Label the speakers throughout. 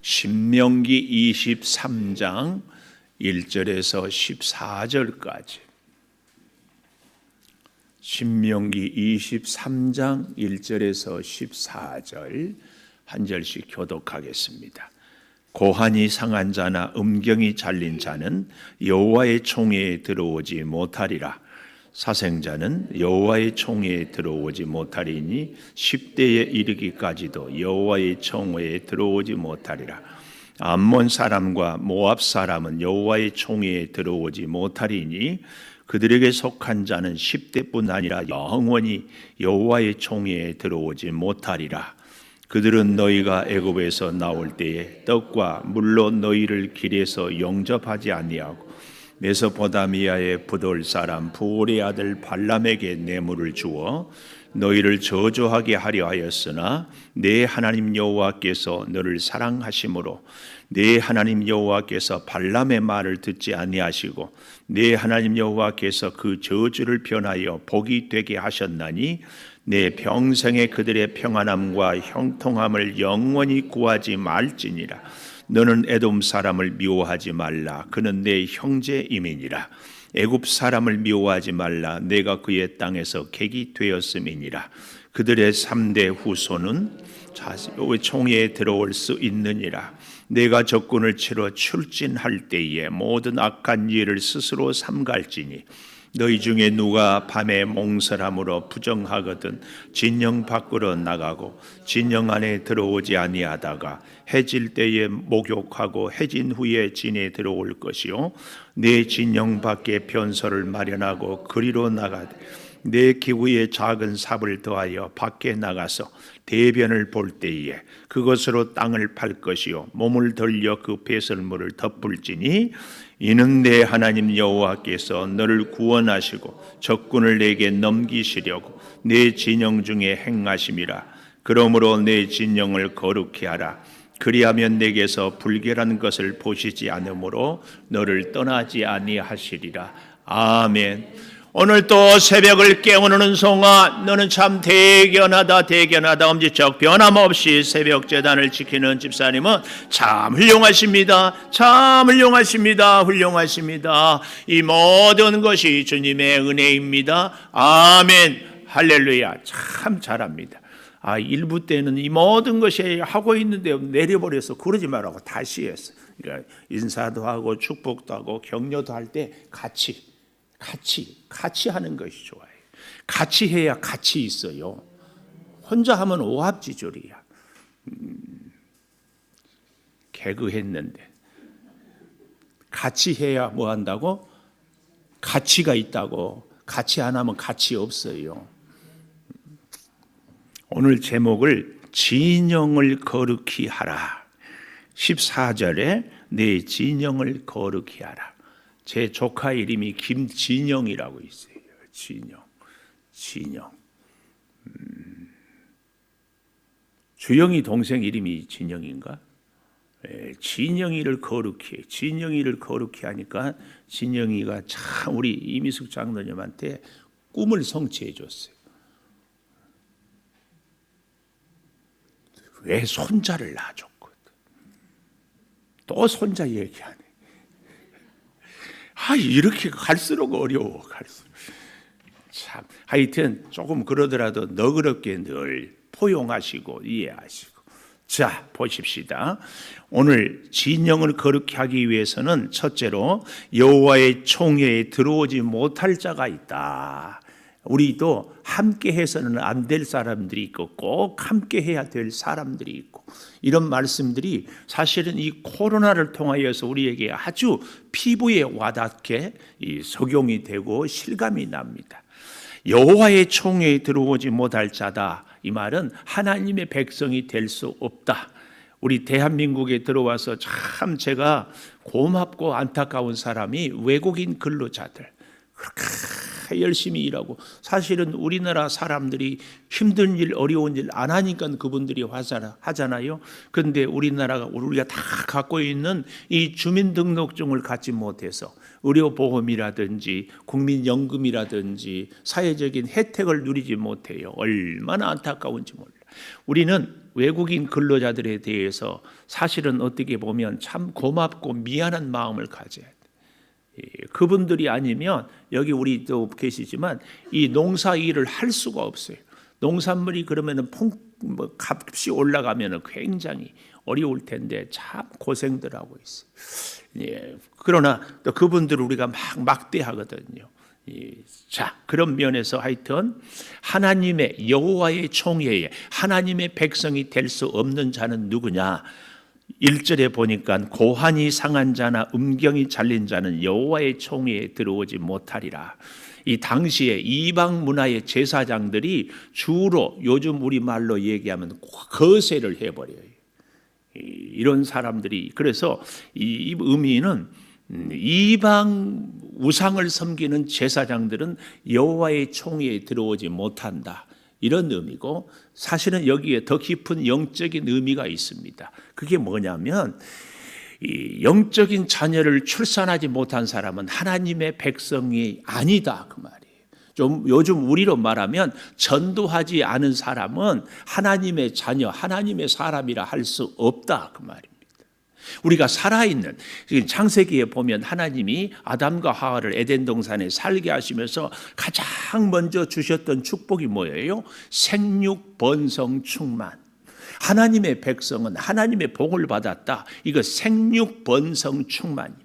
Speaker 1: 신명기 23장 1절에서 14절까지. 신명기 23장 1절에서 14절 한 절씩 교독하겠습니다. 고환이 상한 자나 음경이 잘린 자는 여호와의 총회에 들어오지 못하리라. 사생자는 여호와의 총회에 들어오지 못하리니 10대에 이르기까지도 여호와의 총회에 들어오지 못하리라. 암몬 사람과 모압 사람은 여호와의 총회에 들어오지 못하리니 그들에게 속한 자는 10대뿐 아니라 영원히 여호와의 총회에 들어오지 못하리라. 그들은 너희가 애굽에서 나올 때에 떡과 물로 너희를 길에서 영접하지 아니하고 메소포다미아의 부돌 사람 부올의 아들 발람에게 뇌물을 주어 너희를 저주하게 하려 하였으나 내 하나님 여호와께서 너를 사랑하심으로 내 하나님 여호와께서 발람의 말을 듣지 아니하시고 내 하나님 여호와께서 그 저주를 변하여 복이 되게 하셨나니 내 평생에 그들의 평안함과 형통함을 영원히 구하지 말지니라. 너는 에돔 사람을 미워하지 말라. 그는 내 형제임이니라. 애굽 사람을 미워하지 말라. 내가 그의 땅에서 객이 되었음이니라. 그들의 3대 후손은 총회에 들어올 수 있느니라. 내가 적군을 치러 출진할 때에 모든 악한 일을 스스로 삼갈지니 너희 중에 누가 밤에 몽설함으로 부정하거든 진영 밖으로 나가고 진영 안에 들어오지 아니하다가 해질 때에 목욕하고 해진 후에 진에 들어올 것이요 내 진영 밖에 변소를 마련하고 그리로 나가되 내 기구에 작은 삽을 더하여 밖에 나가서 대변을 볼 때에 그것으로 땅을 팔 것이요 몸을 돌려 그 배설물을 덮을지니 이는 내 하나님 여호와께서 너를 구원하시고 적군을 내게 넘기시려고 내 진영 중에 행하심이라. 그러므로 내 진영을 거룩히 하라. 그리하면 내게서 불결한 것을 보시지 않으므로 너를 떠나지 아니하시리라. 아멘. 오늘 또 새벽을 깨우는 은송아, 너는 참 대견하다 엄지척 변함없이 새벽 제단을 지키는 집사님은 참 훌륭하십니다. 참 훌륭하십니다. 이 모든 것이 주님의 은혜입니다. 아멘. 할렐루야. 참 잘합니다. 일부 때는 이 모든 것이 하고 있는데 내려버려서 그러지 말라고 다시 했어요. 그러니까 인사도 하고 축복도 하고 격려도 할 때 같이 하는 것이 좋아요. 같이 해야 같이 있어요. 혼자 하면 오합지졸이야. 개그했는데 같이 해야 뭐 한다고? 가치가 있다고. 같이 안 하면 가치 없어요. 오늘 제목을 진영을 거룩히 하라. 14절에 내 진영을 거룩히 하라. 제 조카 이름이 김진영이라고 있어요. 진영. 주영이 동생 이름이 진영인가? 진영이를 거룩히 하니까 진영이가 참 우리 이미숙 장로님한테 꿈을 성취해 줬어요. 왜 손자를 낳아줬거든. 또 손자 얘기하네. 이렇게 갈수록 어려워. 참, 하여튼 조금 그러더라도 너그럽게 늘 포용하시고 이해하시고. 자, 보십시다. 오늘 진영을 거룩히 하기 위해서는 첫째로 여호와의 총회에 들어오지 못할 자가 있다. 우리도 함께 해서는 안 될 사람들이 있고 꼭 함께 해야 될 사람들이 있고 이런 말씀들이 사실은 이 코로나를 통하여서 우리에게 아주 피부에 와닿게 적용이 되고 실감이 납니다. 여호와의 총회에 들어오지 못할 자다. 이 말은 하나님의 백성이 될 수 없다. 우리 대한민국에 들어와서 참 제가 고맙고 안타까운 사람이 외국인 근로자들 그렇게 열심히 일하고 사실은 우리나라 사람들이 힘든 일 어려운 일 안 하니까 그분들이 하잖아요. 그런데 우리가 다 갖고 있는 이 주민등록증을 갖지 못해서 의료보험이라든지 국민연금이라든지 사회적인 혜택을 누리지 못해요. 얼마나 안타까운지 몰라요. 우리는 외국인 근로자들에 대해서 사실은 어떻게 보면 참 고맙고 미안한 마음을 가져야 돼. 그분들이 아니면 여기 우리도 계시지만 이 농사 일을 할 수가 없어요. 농산물이 그러면은 값이 올라가면은 굉장히 어려울 텐데 참 고생들 하고 있어요. 예. 그러나 또 그분들을 우리가 막 막대하거든요. 자, 그런 면에서 하여튼 하나님의 여호와의 총회에 하나님의 백성이 될 수 없는 자는 누구냐? 1절에 보니까 고환이 상한 자나 음경이 잘린 자는 여호와의 총회에 들어오지 못하리라. 이 당시에 이방 문화의 제사장들이 주로 요즘 우리말로 얘기하면 거세를 해버려요. 이런 사람들이, 그래서 이 의미는 이방 우상을 섬기는 제사장들은 여호와의 총회에 들어오지 못한다, 이런 의미고, 사실은 여기에 더 깊은 영적인 의미가 있습니다. 그게 뭐냐면 이 영적인 자녀를 출산하지 못한 사람은 하나님의 백성이 아니다, 그 말이에요. 좀 요즘 우리로 말하면 전도하지 않은 사람은 하나님의 자녀, 하나님의 사람이라 할 수 없다, 그 말입니다. 우리가 살아있는, 창세기에 보면 하나님이 아담과 하와를 에덴 동산에 살게 하시면서 가장 먼저 주셨던 축복이 뭐예요? 생육, 번성, 충만. 하나님의 백성은 하나님의 복을 받았다. 이거 생육, 번성, 충만입니다.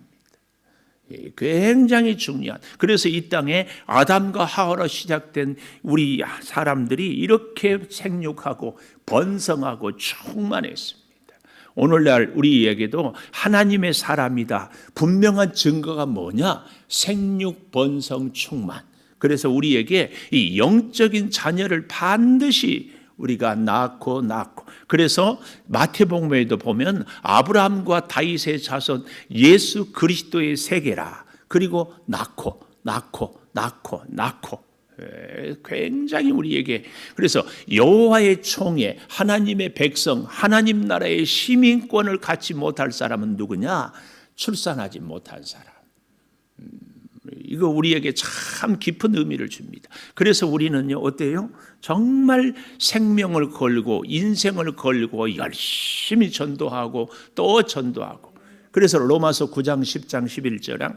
Speaker 1: 굉장히 중요한. 그래서 이 땅에 아담과 하와로 시작된 우리 사람들이 이렇게 생육하고 번성하고 충만했습니다. 오늘날 우리에게도 하나님의 사람이다, 분명한 증거가 뭐냐? 생육, 번성, 충만. 그래서 우리에게 이 영적인 자녀를 반드시 우리가 낳고 그래서 마태복음에도 보면 아브라함과 다윗의 자손 예수 그리스도의 세계라. 그리고 낳고 굉장히 우리에게, 그래서 여호와의 총회, 하나님의 백성, 하나님 나라의 시민권을 갖지 못할 사람은 누구냐? 출산하지 못한 사람. 이거 우리에게 참 깊은 의미를 줍니다. 그래서 우리는요, 어때요? 정말 생명을 걸고 인생을 걸고 열심히 전도하고 또 전도하고. 그래서 로마서 9장 10장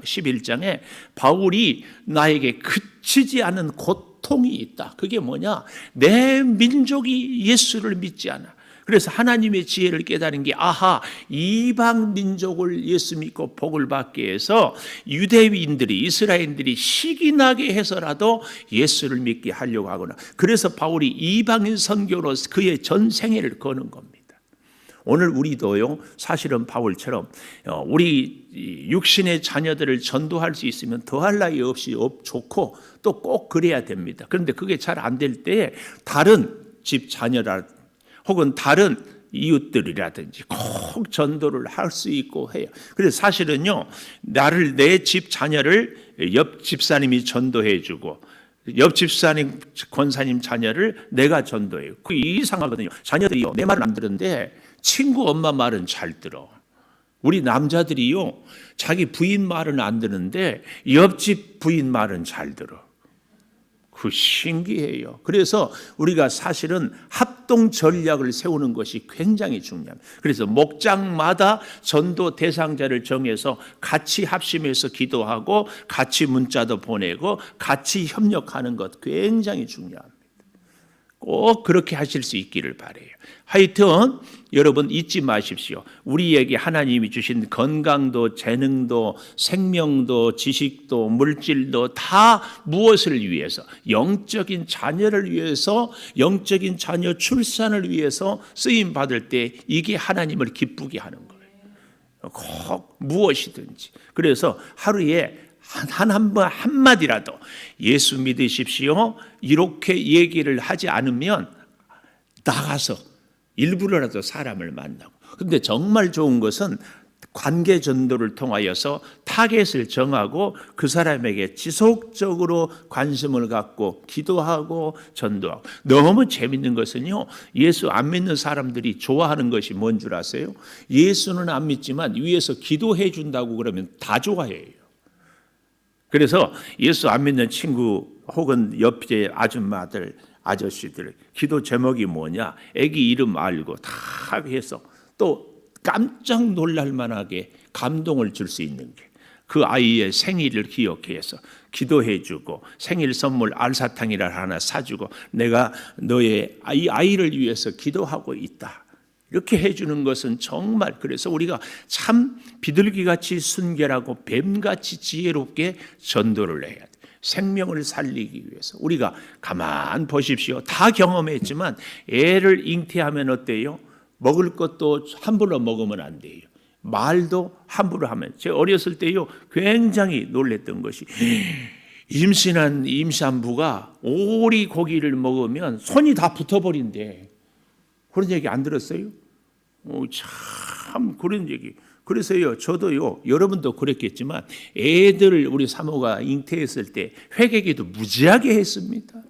Speaker 1: 11장에 바울이 나에게 그치지 않은 고통이 있다. 그게 뭐냐? 내 민족이 예수를 믿지 않아. 그래서 하나님의 지혜를 깨달은 게, 아하, 이방 민족을 예수 믿고 복을 받게 해서 유대인들이, 이스라엘인들이 시기 나게 해서라도 예수를 믿게 하려고 하구나. 그래서 바울이 이방인 선교로 그의 전 생애를 거는 겁니다. 오늘 우리도요, 사실은 바울처럼 우리 육신의 자녀들을 전도할 수 있으면 더할 나위 없이 좋고 또 꼭 그래야 됩니다. 그런데 그게 잘 안 될 때 다른 집 자녀라 혹은 다른 이웃들이라든지 꼭 전도를 할 수 있고 해요. 그래서 사실은요, 내 집 자녀를 옆 집사님이 전도해 주고 옆 집사님 권사님 자녀를 내가 전도해요. 그게 이상하거든요. 자녀들이요, 내 말은 안 듣는데 친구 엄마 말은 잘 들어. 우리 남자들이요, 자기 부인 말은 안 듣는데 옆집 부인 말은 잘 들어. 그 신기해요. 그래서 우리가 사실은 합동 전략을 세우는 것이 굉장히 중요합니다. 그래서 목장마다 전도 대상자를 정해서 같이 합심해서 기도하고 같이 문자도 보내고 같이 협력하는 것 굉장히 중요합니다. 꼭 그렇게 하실 수 있기를 바라요. 하여튼 여러분 잊지 마십시오. 우리에게 하나님이 주신 건강도 재능도 생명도 지식도 물질도 다 무엇을 위해서? 영적인 자녀를 위해서, 영적인 자녀 출산을 위해서 쓰임 받을 때 이게 하나님을 기쁘게 하는 거예요. 꼭 무엇이든지. 그래서 하루에 한마디라도 예수 믿으십시오, 이렇게 얘기를 하지 않으면 나가서 일부러라도 사람을 만나고. 근데 정말 좋은 것은 관계 전도를 통하여서 타겟을 정하고 그 사람에게 지속적으로 관심을 갖고 기도하고 전도하고. 너무 재밌는 것은요, 예수 안 믿는 사람들이 좋아하는 것이 뭔 줄 아세요? 예수는 안 믿지만 위에서 기도해 준다고 그러면 다 좋아해요. 그래서 예수 안 믿는 친구 혹은 옆에 아줌마들, 아저씨들 기도 제목이 뭐냐? 애기 이름 알고 다 해서 또 깜짝 놀랄 만하게 감동을 줄 수 있는 게 그 아이의 생일을 기억해서 기도해 주고 생일 선물 알사탕이라 하나 사주고 내가 너의 아이를 위해서 기도하고 있다. 이렇게 해주는 것은 정말 그래서 우리가 참 비둘기같이 순결하고 뱀같이 지혜롭게 전도를 해야 돼. 생명을 살리기 위해서 우리가 가만 보십시오. 다 경험했지만 애를 잉태하면 어때요? 먹을 것도 함부로 먹으면 안 돼요. 말도 함부로 하면 제가 어렸을 때요 굉장히 놀랬던 것이 임신한 임산부가 오리 고기를 먹으면 손이 다 붙어버린대. 그런 얘기 안 들었어요? 참 그런 얘기. 그래서요 저도요 여러분도 그랬겠지만 애들 우리 사모가 잉태했을 때 회개기도 무지하게 했습니다.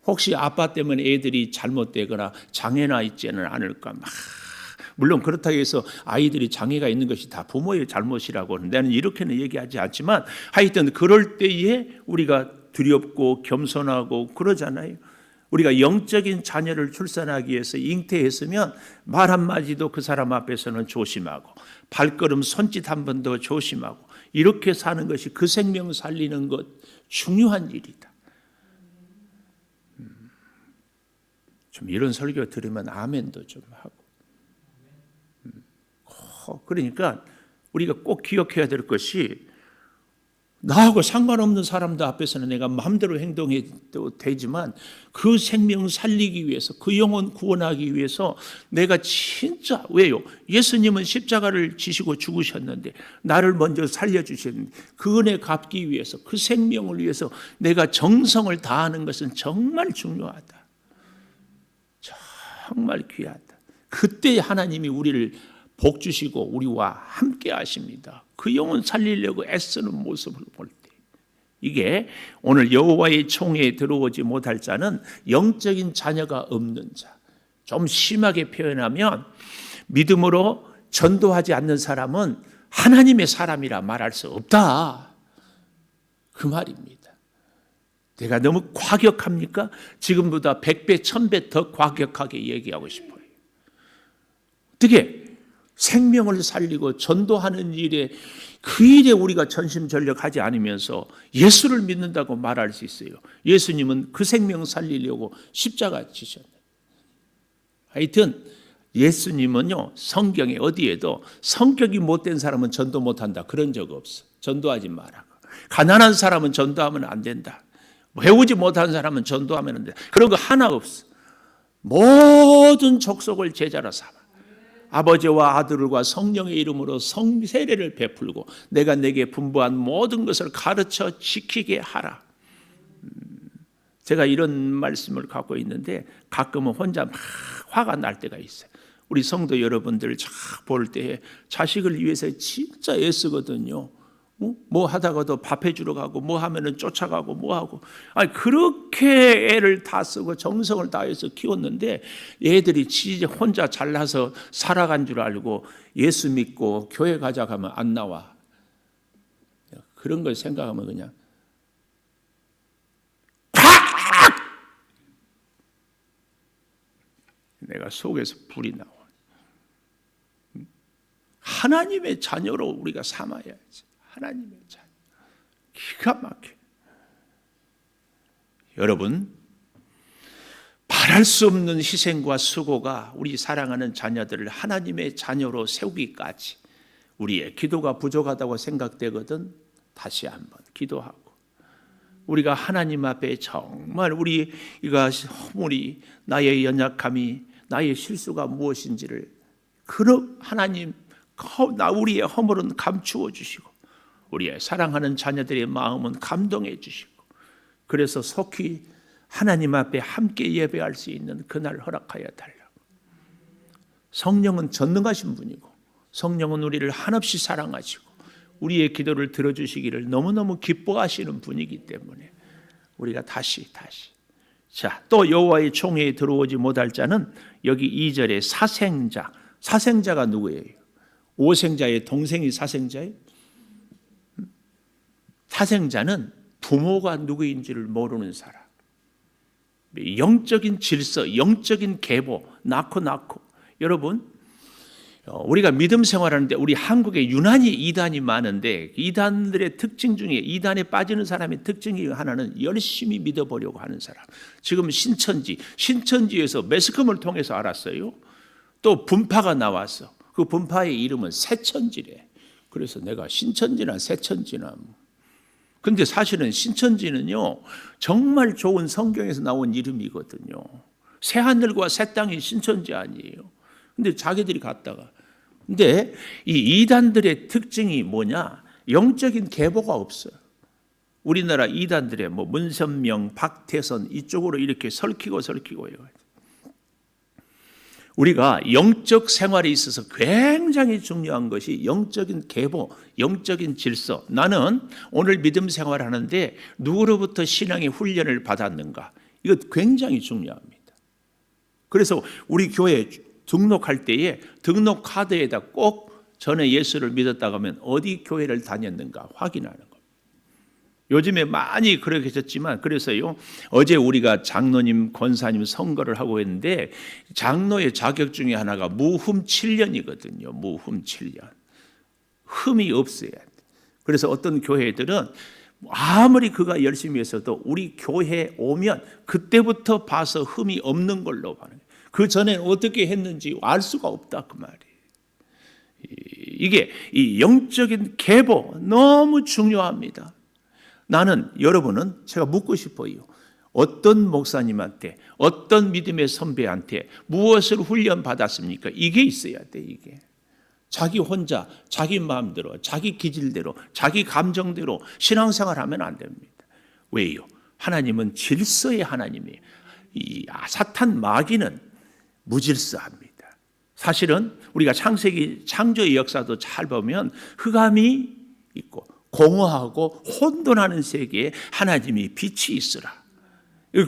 Speaker 1: 혹시 아빠 때문에 애들이 잘못되거나 장애나 있지는 않을까 막. 물론 그렇다고 해서 아이들이 장애가 있는 것이 다 부모의 잘못이라고 나는 이렇게는 얘기하지 않지만 하여튼 그럴 때에 우리가 두렵고 겸손하고 그러잖아요. 우리가 영적인 자녀를 출산하기 위해서 잉태했으면 말 한마디도 그 사람 앞에서는 조심하고 발걸음 손짓 한 번 더 조심하고 이렇게 사는 것이 그 생명 살리는 것 중요한 일이다. 좀 이런 설교 들으면 아멘도 좀 하고 그러니까 우리가 꼭 기억해야 될 것이 나하고 상관없는 사람들 앞에서는 내가 마음대로 행동해도 되지만 그 생명 살리기 위해서 그 영혼 구원하기 위해서 내가 진짜 왜요? 예수님은 십자가를 지시고 죽으셨는데 나를 먼저 살려주셨는데 그 은혜 갚기 위해서 그 생명을 위해서 내가 정성을 다하는 것은 정말 중요하다. 정말 귀하다. 그때 하나님이 우리를 복 주시고 우리와 함께 하십니다. 그 영혼 살리려고 애쓰는 모습을 볼 때 이게 오늘 여호와의 총회에 들어오지 못할 자는 영적인 자녀가 없는 자. 좀 심하게 표현하면 믿음으로 전도하지 않는 사람은 하나님의 사람이라 말할 수 없다. 그 말입니다. 내가 너무 과격합니까? 지금보다 100배, 1000배 더 과격하게 얘기하고 싶어요. 어떻게? 생명을 살리고 전도하는 일에 그 일에 우리가 전심전력하지 않으면서 예수를 믿는다고 말할 수 있어요. 예수님은 그 생명 살리려고 십자가 지셨네. 하여튼 예수님은요 성경에 어디에도 성격이 못된 사람은 전도 못한다 그런 적 없어. 전도하지 마라. 가난한 사람은 전도하면 안 된다. 배우지 못한 사람은 전도하면 안 된다. 그런 거 하나 없어. 모든 족속을 제자로 삼아. 아버지와 아들과 성령의 이름으로 성세례를 베풀고 내가 내게 분부한 모든 것을 가르쳐 지키게 하라. 제가 이런 말씀을 갖고 있는데 가끔은 혼자 막 화가 날 때가 있어요. 우리 성도 여러분들 볼 때 자식을 위해서 진짜 애쓰거든요. 뭐 하다가도 밥 해주러 가고 뭐 하면은 쫓아가고 뭐 하고 그렇게 애를 다 쓰고 정성을 다해서 키웠는데 애들이 진짜 혼자 잘나서 살아간 줄 알고 예수 믿고 교회 가자 하면 안 나와. 그런 걸 생각하면 그냥 내가 속에서 불이 나와. 하나님의 자녀로 우리가 삼아야지. 하나님의 자녀. 기가 막혀. 여러분, 말할 수 없는 희생과 수고가 우리 사랑하는 자녀들을 하나님의 자녀로 세우기까지 우리의 기도가 부족하다고 생각되거든 다시 한번 기도하고 우리가 하나님 앞에 정말 우리가 허물이 나의 연약함이 나의 실수가 무엇인지를 하나님 우리의 허물은 감추어 주시고 우리의 사랑하는 자녀들의 마음은 감동해 주시고 그래서 속히 하나님 앞에 함께 예배할 수 있는 그날 허락하여 달라고. 성령은 전능하신 분이고 성령은 우리를 한없이 사랑하시고 우리의 기도를 들어주시기를 너무너무 기뻐하시는 분이기 때문에 우리가 다시 자, 또 여호와의 총회에 들어오지 못할 자는 여기 2절에 사생자가 누구예요? 오생자의 동생이 사생자예요? 사생자는 부모가 누구인지를 모르는 사람. 영적인 질서, 영적인 계보, 낳고. 여러분, 우리가 믿음 생활하는데 우리 한국에 유난히 이단이 많은데 이단들의 특징 중에 이단에 빠지는 사람의 특징이 하나는 열심히 믿어보려고 하는 사람. 지금 신천지에서 매스컴을 통해서 알았어요. 또 분파가 나왔어. 그 분파의 이름은 새천지래. 그래서 내가 신천지나 새천지나. 근데 사실은 신천지는요, 정말 좋은 성경에서 나온 이름이거든요. 새 하늘과 새 땅이 신천지 아니에요. 근데 자기들이 갔다가. 근데 이 이단들의 특징이 뭐냐? 영적인 계보가 없어요. 우리나라 이단들의 뭐 문선명, 박태선 이쪽으로 이렇게 설키고 해요. 우리가 영적 생활에 있어서 굉장히 중요한 것이 영적인 계보, 영적인 질서. 나는 오늘 믿음 생활하는데 누구로부터 신앙의 훈련을 받았는가? 이거 굉장히 중요합니다. 그래서 우리 교회 등록할 때에 등록 카드에다 꼭 전에 예수를 믿었다고 하면 어디 교회를 다녔는가 확인하는 겁니다. 요즘에 많이 그렇게 하셨지만 그래서요, 어제 우리가 장로님, 권사님 선거를 하고 있는데 장로의 자격 중에 하나가 무흠 7년이거든요. 무흠 7년. 흠이 없어야 돼. 그래서 어떤 교회들은 아무리 그가 열심히 했어도 우리 교회에 오면 그때부터 봐서 흠이 없는 걸로 봐요. 그 전에는 어떻게 했는지 알 수가 없다 그 말이에요. 이게 이 영적인 계보 너무 중요합니다. 여러분은 제가 묻고 싶어요. 어떤 목사님한테, 어떤 믿음의 선배한테 무엇을 훈련 받았습니까? 이게 있어야 돼. 이게 자기 혼자, 자기 마음대로, 자기 기질대로, 자기 감정대로 신앙생활하면 안 됩니다. 왜요? 하나님은 질서의 하나님이에요. 이 사탄 마귀는 무질서합니다. 사실은 우리가 창세기 창조의 역사도 잘 보면 흑암이 있고 공허하고 혼돈하는 세계에 하나님이 빛이 있으라.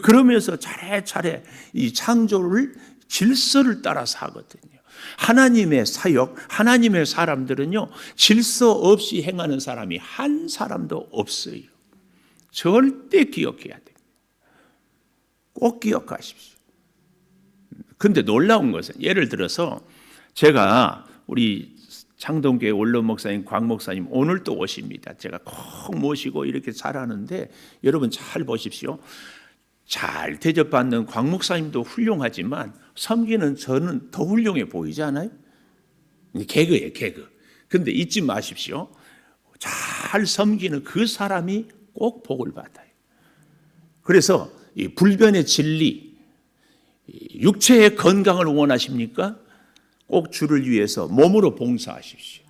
Speaker 1: 그러면서 차례차례 이 창조를 질서를 따라서 하거든요. 하나님의 사역, 하나님의 사람들은요, 질서 없이 행하는 사람이 한 사람도 없어요. 절대 기억해야 됩니다. 꼭 기억하십시오. 근데 놀라운 것은 예를 들어서 제가 우리 창동교회 원로 목사님, 광 목사님 오늘 또 오십니다. 제가 꼭 모시고 이렇게 잘하는데 여러분 잘 보십시오. 잘 대접받는 광 목사님도 훌륭하지만 섬기는 저는 더 훌륭해 보이지 않아요? 개그예요, 개그. 근데 잊지 마십시오. 잘 섬기는 그 사람이 꼭 복을 받아요. 그래서 이 불변의 진리, 육체의 건강을 원하십니까? 꼭 주를 위해서 몸으로 봉사하십시오.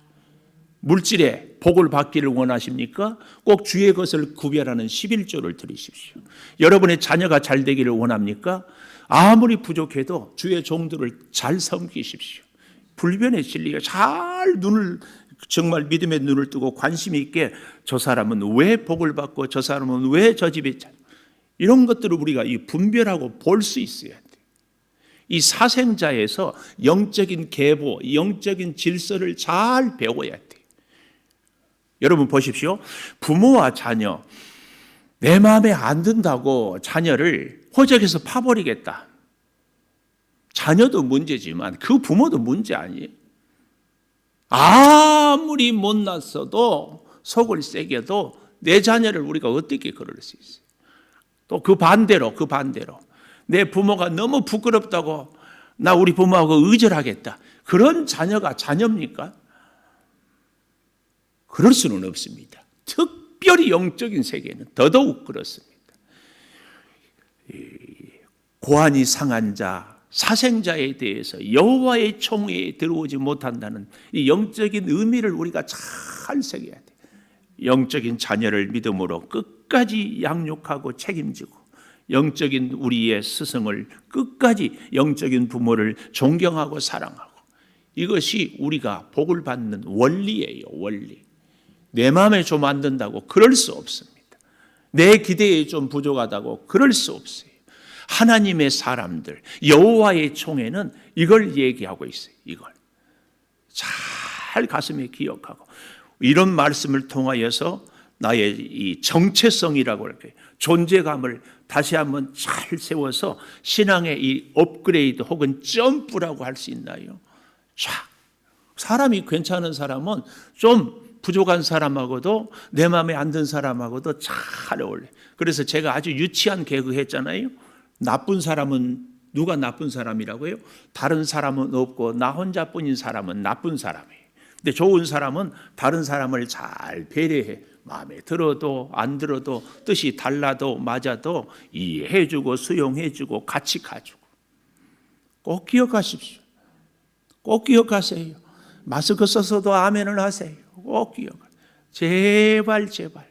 Speaker 1: 물질에 복을 받기를 원하십니까? 꼭 주의 것을 구별하는 11조를 드리십시오. 여러분의 자녀가 잘 되기를 원합니까? 아무리 부족해도 주의 종들을 잘 섬기십시오. 불변의 진리가 잘 정말 믿음의 눈을 뜨고 관심 있게 저 사람은 왜 복을 받고 저 사람은 왜 저 집에 있잖아. 이런 것들을 우리가 분별하고 볼 수 있어야 돼요. 이 사생자에서 영적인 계보, 영적인 질서를 잘 배워야 돼요. 여러분 보십시오. 부모와 자녀, 내 마음에 안 든다고 자녀를 호적에서 파버리겠다. 자녀도 문제지만 그 부모도 문제 아니에요. 아무리 못났어도 속을 새겨도 내 자녀를 우리가 어떻게 그럴 수 있어요. 또 그 반대로 내 부모가 너무 부끄럽다고 나 우리 부모하고 의절하겠다. 그런 자녀가 자녀입니까? 그럴 수는 없습니다. 특별히 영적인 세계는 더더욱 그렇습니다. 고안이 상한 자, 사생자에 대해서 여호와의 총회에 들어오지 못한다는 이 영적인 의미를 우리가 잘 새겨야 돼요. 영적인 자녀를 믿음으로 끝까지 양육하고 책임지고 영적인 우리의 스승을 끝까지 영적인 부모를 존경하고 사랑하고 이것이 우리가 복을 받는 원리예요. 원리. 내 마음에 좀 안 든다고 그럴 수 없습니다. 내 기대에 좀 부족하다고 그럴 수 없어요. 하나님의 사람들, 여호와의 총회는 이걸 얘기하고 있어요. 이걸 잘 가슴에 기억하고 이런 말씀을 통하여서 나의 이 정체성이라고 할까요? 존재감을 다시 한번 잘 세워서 신앙의 이 업그레이드 혹은 점프라고 할 수 있나요? 자, 사람이 괜찮은 사람은 좀 부족한 사람하고도 내 마음에 안 든 사람하고도 잘 어울려. 그래서 제가 아주 유치한 개그 했잖아요. 나쁜 사람은 누가 나쁜 사람이라고요? 다른 사람은 없고 나 혼자뿐인 사람은 나쁜 사람이에요. 근데 좋은 사람은 다른 사람을 잘 배려해. 마음에 들어도 안 들어도 뜻이 달라도 맞아도 이해해주고 수용해주고 같이 가주고. 꼭 기억하십시오. 꼭 기억하세요. 마스크 써서도 아멘을 하세요. 꼭 기억하세요. 제발 제발.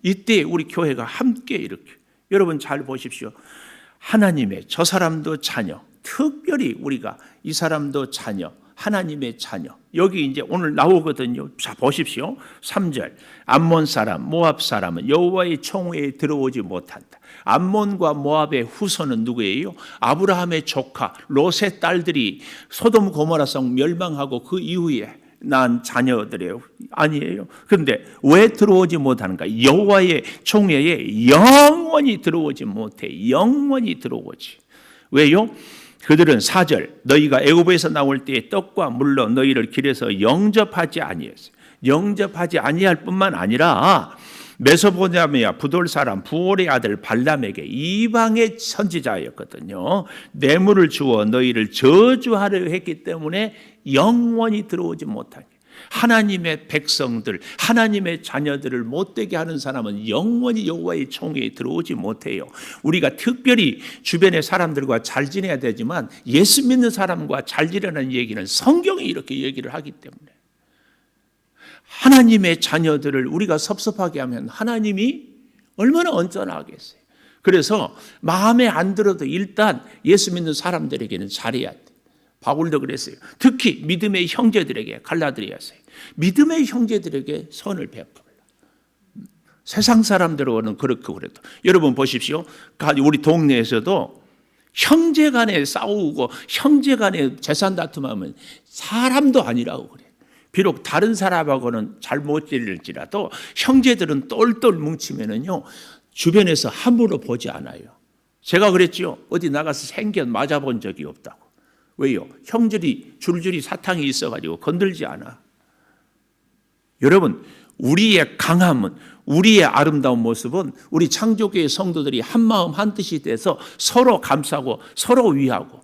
Speaker 1: 이때 우리 교회가 함께 이렇게 여러분 잘 보십시오. 하나님의 저 사람도 자녀, 특별히 우리가 이 사람도 자녀, 하나님의 자녀. 여기 이제 오늘 나오거든요. 자 보십시오. 3절. 암몬 사람, 모압 사람은 여호와의 총회에 들어오지 못한다. 암몬과 모압의 후손은 누구예요? 아브라함의 조카 롯의 딸들이 소돔 고모라성 멸망하고 그 이후에 난 자녀들이에요. 아니에요. 그런데 왜 들어오지 못하는가? 여호와의 총회에 영원히 들어오지 못해. 영원히 들어오지. 왜요? 그들은 4절 너희가 애굽에서 나올 때에 떡과 물로 너희를 길에서 영접하지 아니했어요. 영접하지 아니할 뿐만 아니라 메소포타미아 부돌 사람 부올의 아들 발람에게 이방의 선지자였거든요. 뇌물을 주어 너희를 저주하려 했기 때문에 영원히 들어오지 못하게. 하나님의 백성들, 하나님의 자녀들을 못되게 하는 사람은 영원히 여호와의 총회에 들어오지 못해요. 우리가 특별히 주변의 사람들과 잘 지내야 되지만 예수 믿는 사람과 잘 지내라는 얘기는 성경이 이렇게 얘기를 하기 때문에 하나님의 자녀들을 우리가 섭섭하게 하면 하나님이 얼마나 언짢아하겠어요. 그래서 마음에 안 들어도 일단 예수 믿는 사람들에게는 잘해야 돼. 바울도 그랬어요. 특히 믿음의 형제들에게 갈라디아서요. 믿음의 형제들에게 선을 베풀라. 세상 사람들은 그렇고 그래도 여러분 보십시오. 우리 동네에서도 형제간에 싸우고 형제간에 재산 다툼하면 사람도 아니라고 그래. 비록 다른 사람하고는 잘 못 지낼지라도 형제들은 똘똘 뭉치면은요 주변에서 함부로 보지 않아요. 제가 그랬죠. 어디 나가서 생견 맞아본 적이 없다고. 왜요? 형들이 줄줄이 사탕이 있어가지고 건들지 않아. 여러분, 우리의 강함은, 우리의 아름다운 모습은 우리 창조교회 성도들이 한마음 한뜻이 돼서 서로 감싸고 서로 위하고,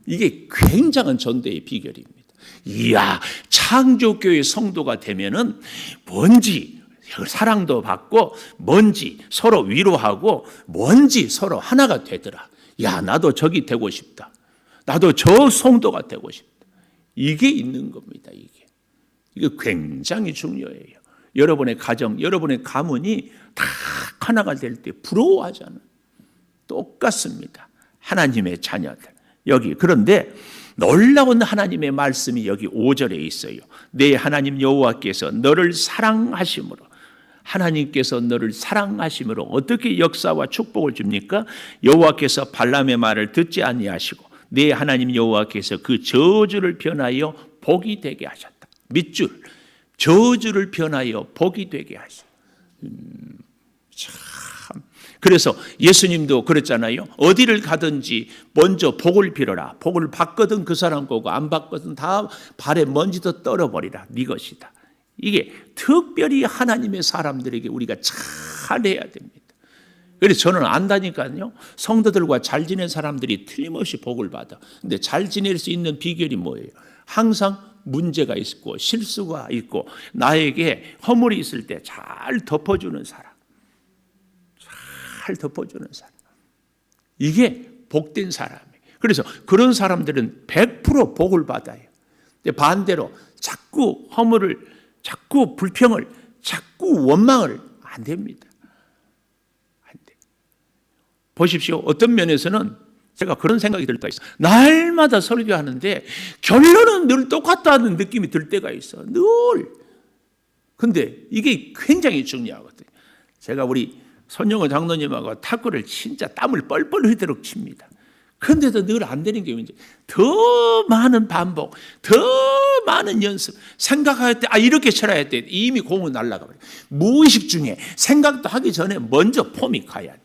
Speaker 1: 이게 굉장한 전도의 비결입니다. 이야, 창조교회 성도가 되면은 뭔지 사랑도 받고 뭔지 서로 위로하고 뭔지 서로 하나가 되더라. 야, 나도 저기 되고 싶다. 나도 저 성도가 되고 싶다. 이게 있는 겁니다. 이게 굉장히 중요해요. 여러분의 가정, 여러분의 가문이 다 하나가 될 때 부러워하잖아요. 똑같습니다. 하나님의 자녀들. 여기 그런데 놀라운 하나님의 말씀이 여기 5절에 있어요. 내 하나님 여호와께서 너를 사랑하심으로, 하나님께서 너를 사랑하심으로 어떻게 역사와 축복을 줍니까? 여호와께서 발람의 말을 듣지 아니하시고 내 하나님 여호와께서 그 저주를 변하여 복이 되게 하셨다. 밑줄, 저주를 변하여 복이 되게 하셨다. 참. 그래서 예수님도 그랬잖아요. 어디를 가든지 먼저 복을 빌어라. 복을 받거든 그 사람 거고 안 받거든 다 발에 먼지도 떨어버리라. 네 것이다. 이게 특별히 하나님의 사람들에게 우리가 잘해야 됩니다. 그래서 저는 안다니까요. 성도들과 잘 지낸 사람들이 틀림없이 복을 받아. 근데 잘 지낼 수 있는 비결이 뭐예요? 항상 문제가 있고 실수가 있고 나에게 허물이 있을 때 잘 덮어주는 사람. 잘 덮어주는 사람. 이게 복된 사람이에요. 그래서 그런 사람들은 100% 복을 받아요. 근데 반대로 자꾸 허물을, 자꾸 불평을, 자꾸 원망을 안 됩니다. 안 돼. 보십시오. 어떤 면에서는 제가 그런 생각이 들 때가 있어요. 날마다 설교하는데 결론은 늘 똑같다는 느낌이 들 때가 있어. 늘. 근데 이게 굉장히 중요하거든요. 제가 우리 손영호 장로님하고 탁구를 진짜 땀을 뻘뻘 흘리도록 칩니다. 그런데도 늘 안 되는 게 문제. 더 많은 반복, 더 많은 연습. 생각할 때 이렇게 쳐야 돼. 이미 공은 날아가 버려. 무의식 중에 생각도 하기 전에 먼저 폼이 가야 돼.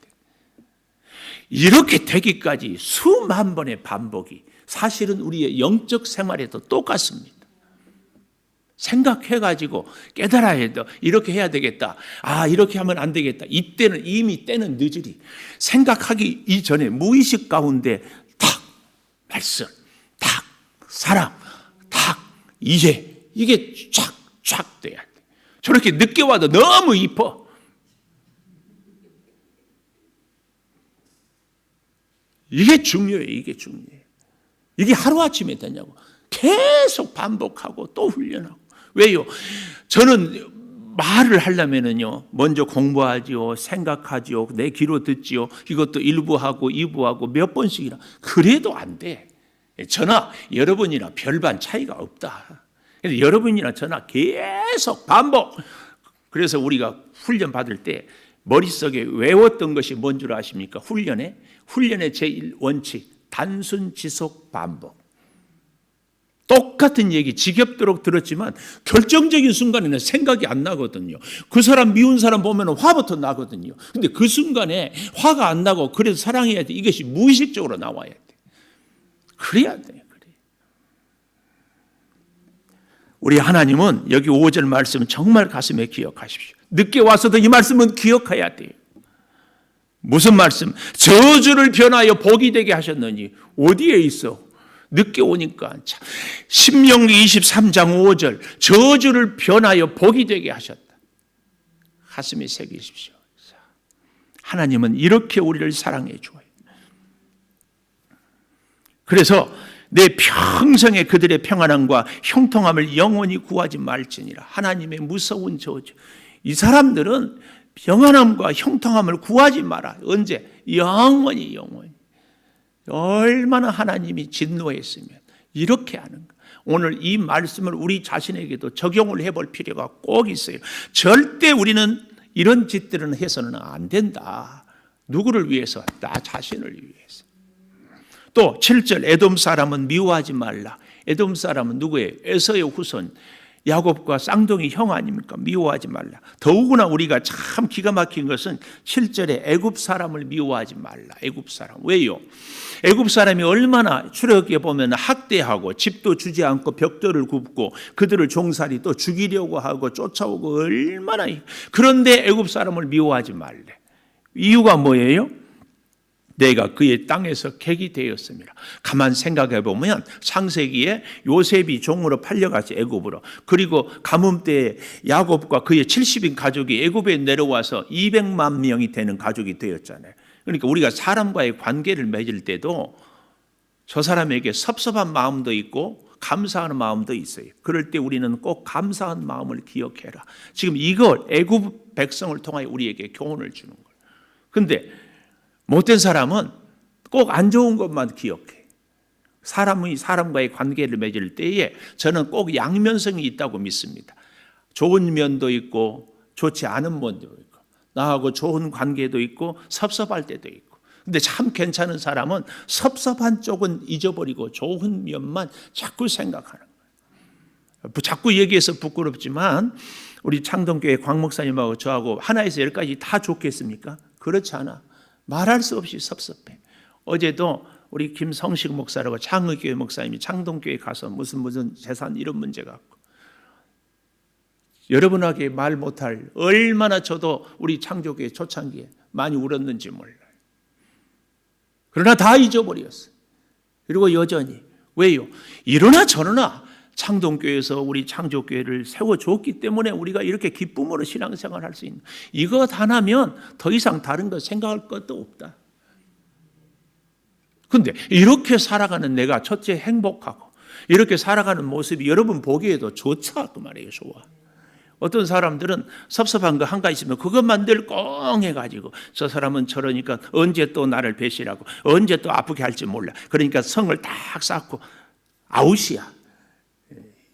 Speaker 1: 이렇게 되기까지 수만 번의 반복이 사실은 우리의 영적 생활에도 똑같습니다. 생각해가지고 깨달아야 돼. 이렇게 해야 되겠다. 이렇게 하면 안 되겠다. 이때는 이미 때는 늦으리. 생각하기 이전에 무의식 가운데 탁 말씀, 탁 사랑, 탁 이해. 이게 쫙 돼야 돼. 저렇게 늦게 와도 너무 이뻐. 이게 중요해요. 이게 중요해요. 이게 하루아침에 되냐고. 계속 반복하고 또 훈련하고. 왜요? 저는 말을 하려면은요, 먼저 공부하지요, 생각하지요, 내 귀로 듣지요, 이것도 1부하고 2부하고 몇 번씩이나. 그래도 안 돼. 저나 여러분이나 별반 차이가 없다. 그래서 여러분이나 저나 계속 반복. 그래서 우리가 훈련 받을 때 머릿속에 외웠던 것이 뭔 줄 아십니까? 훈련의 제1원칙, 단순 지속 반복. 똑같은 얘기 지겹도록 들었지만 결정적인 순간에는 생각이 안 나거든요. 그 사람 미운 사람 보면 화부터 나거든요. 근데 그 순간에 화가 안 나고 그래도 사랑해야 돼. 이것이 무의식적으로 나와야 돼. 그래야 돼요. 우리 하나님은 여기 5절 말씀 정말 가슴에 기억하십시오. 늦게 와서도 이 말씀은 기억해야 돼요. 무슨 말씀? 저주를 변하여 복이 되게 하셨느니. 어디에 있어? 늦게 오니까. 신명기 23장 5절. 저주를 변하여 복이 되게 하셨다. 가슴에 새기십시오. 하나님은 이렇게 우리를 사랑해 줘요. 그래서 내 평생에 그들의 평안함과 형통함을 영원히 구하지 말지니라. 하나님의 무서운 저주. 이 사람들은 평안함과 형통함을 구하지 마라. 언제? 영원히. 얼마나 하나님이 진노했으면 이렇게 하는가. 오늘 이 말씀을 우리 자신에게도 적용을 해볼 필요가 꼭 있어요. 절대 우리는 이런 짓들은 해서는 안 된다. 누구를 위해서? 나 자신을 위해서. 또 7절 에돔 사람은 미워하지 말라. 에돔 사람은 누구예요? 에서의 후손. 야곱과 쌍둥이 형 아닙니까? 미워하지 말라. 더욱이나 우리가 참 기가 막힌 것은 7절에 애굽 사람을 미워하지 말라. 애굽 사람. 왜요? 애굽 사람이 얼마나 출애굽기에 보면 학대하고 집도 주지 않고 벽돌을 굽고 그들을 종살이 또 죽이려고 하고 쫓아오고 얼마나. 그런데 애굽 사람을 미워하지 말래. 이유가 뭐예요? 내가 그의 땅에서 객이 되었습니다. 가만 생각해 보면 창세기에 요셉이 종으로 팔려가서 애굽으로, 그리고 가뭄 때에 야곱과 그의 70인 가족이 애굽에 내려와서 200만 명이 되는 가족이 되었잖아요. 그러니까 우리가 사람과의 관계를 맺을 때도 저 사람에게 섭섭한 마음도 있고 감사하는 마음도 있어요. 그럴 때 우리는 꼭 감사한 마음을 기억해라. 지금 이걸 애굽 백성을 통하여 우리에게 교훈을 주는 거예요. 그런데 못된 사람은 꼭 안 좋은 것만 기억해. 사람이 사람과의 관계를 맺을 때에 저는 꼭 양면성이 있다고 믿습니다. 좋은 면도 있고 좋지 않은 면도 있고 나하고 좋은 관계도 있고 섭섭할 때도 있고. 근데 참 괜찮은 사람은 섭섭한 쪽은 잊어버리고 좋은 면만 자꾸 생각하는 거예요. 자꾸 얘기해서 부끄럽지만 우리 창동교회 광 목사님하고 저하고 하나에서 10까지 다 좋겠습니까? 그렇지 않아. 말할 수 없이 섭섭해. 어제도 우리 김성식 목사라고 창의교회 목사님이 창동교회 가서 무슨 재산 이런 문제 갖고 여러분에게 말 못할 얼마나 저도 우리 창조교회 초창기에 많이 울었는지 몰라요. 그러나 다 잊어버렸어요. 그리고 여전히. 왜요? 이러나 저러나 창동교회에서 우리 창조교회를 세워줬기 때문에 우리가 이렇게 기쁨으로 신앙생활을 할 수 있는, 이것 하나면 더 이상 다른 거 생각할 것도 없다. 그런데 이렇게 살아가는 내가 첫째 행복하고 이렇게 살아가는 모습이 여러분 보기에도 좋다 그 말이에요. 좋아. 어떤 사람들은 섭섭한 거 한 가지 있으면 그것만 늘 꽁 해가지고 저 사람은 저러니까 언제 또 나를 배신하고 언제 또 아프게 할지 몰라. 그러니까 성을 딱 쌓고 아웃이야.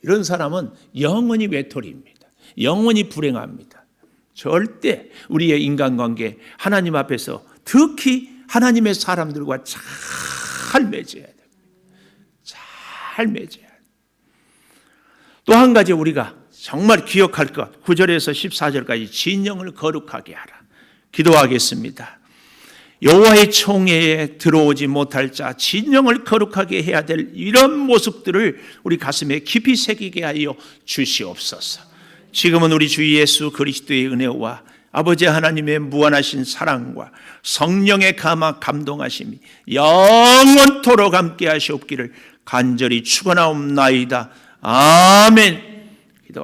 Speaker 1: 이런 사람은 영원히 외톨이입니다. 영원히 불행합니다. 절대 우리의 인간관계 하나님 앞에서 특히 하나님의 사람들과 잘 잘 맺어야 돼. 잘 맺어야 돼. 또 한 가지 우리가 정말 기억할 것, 9절에서 14절까지 진영을 거룩하게 하라. 기도하겠습니다. 여호와의 총회에 들어오지 못할 자, 진영을 거룩하게 해야 될 이런 모습들을 우리 가슴에 깊이 새기게 하여 주시옵소서. 지금은 우리 주 예수 그리스도의 은혜와 아버지 하나님의 무한하신 사랑과 성령의 감동하심이 영원토록 함께 하시옵기를 간절히 축원하옵나이다. 아멘.